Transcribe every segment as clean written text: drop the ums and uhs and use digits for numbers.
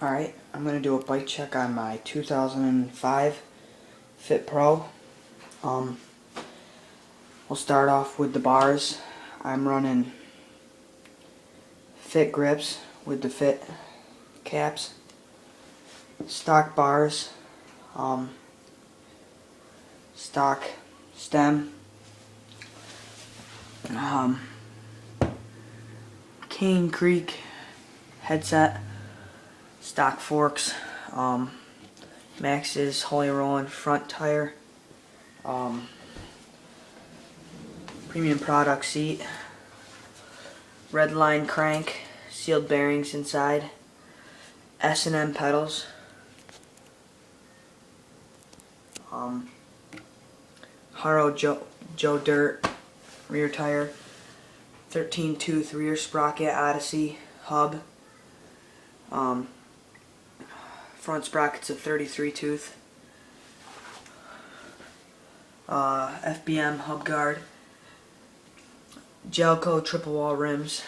Alright, I'm going to do a bike check on my 2005 Fit Pro. We'll start off with the bars. I'm running Fit grips with the Fit caps, stock bars, stock stem, Cane Creek headset, stock forks, Maxxis Holy Rollin front tire, premium product seat, Redline crank, sealed bearings inside, S&M pedals, Haro Joe Dirt rear tire, 13 tooth rear sprocket Odyssey hub, front sprocket's a 33 tooth, FBM hub guard, Gelco triple wall rims.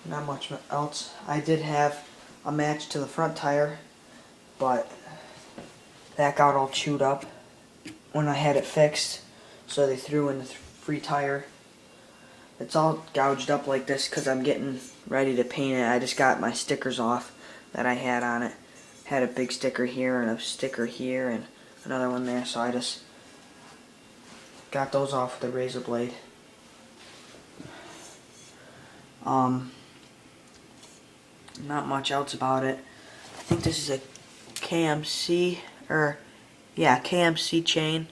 Not much else. I did have a match to the front tire, but that got all chewed up when I had it fixed, so they threw in the free tire. It's all gouged up like this because I'm getting ready to paint it. I just got my stickers off that I had on it. Had a big sticker here and a sticker here and another one there, so I just got those off with a razor blade. Not much else about it. I think this is a KMC, KMC chain.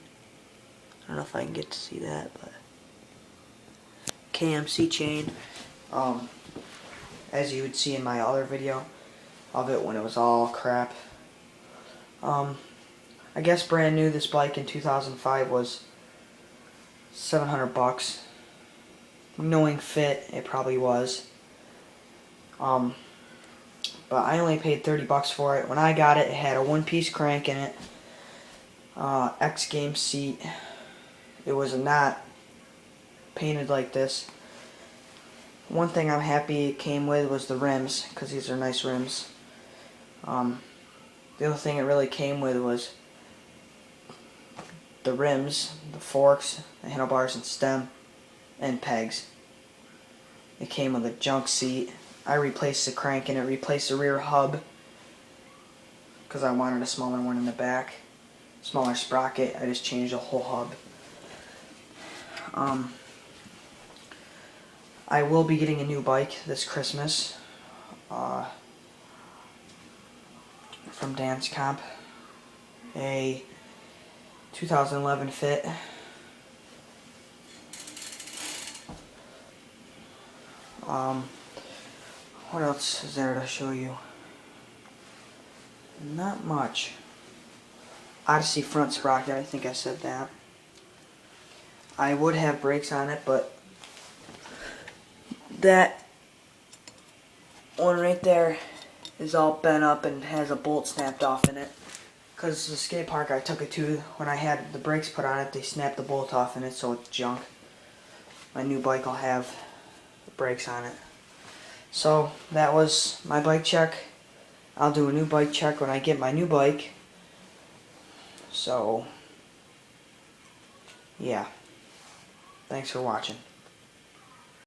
I don't know if I can get to see that, but KMC chain. As you would see in my other video of it when it was all crap. I guess brand new this bike in 2005 was $700. Knowing Fit, it probably was. But I only paid $30 for it. When I got it, it had a one-piece crank in it, X Games seat. It was not painted like this. One thing I'm happy it came with was the rims, because these are nice rims. The other thing it really came with was the rims, the forks, the handlebars and stem, and pegs. It came with a junk seat. I replaced the crank in it, replaced the rear hub because I wanted a smaller one in the back. Smaller sprocket, I just changed the whole hub. I will be getting a new bike this Christmas from Dance Comp. A 2011 Fit. What else is there to show you? Not much. Odyssey front sprocket, I think I said that. I would have brakes on it, but that one right there is all bent up and has a bolt snapped off in it. Because the skate park I took it to, when I had the brakes put on it, they snapped the bolt off in it, so it's junk. My new bike will have the brakes on it. So that was my bike check. I'll do a new bike check when I get my new bike. So yeah, thanks for watching.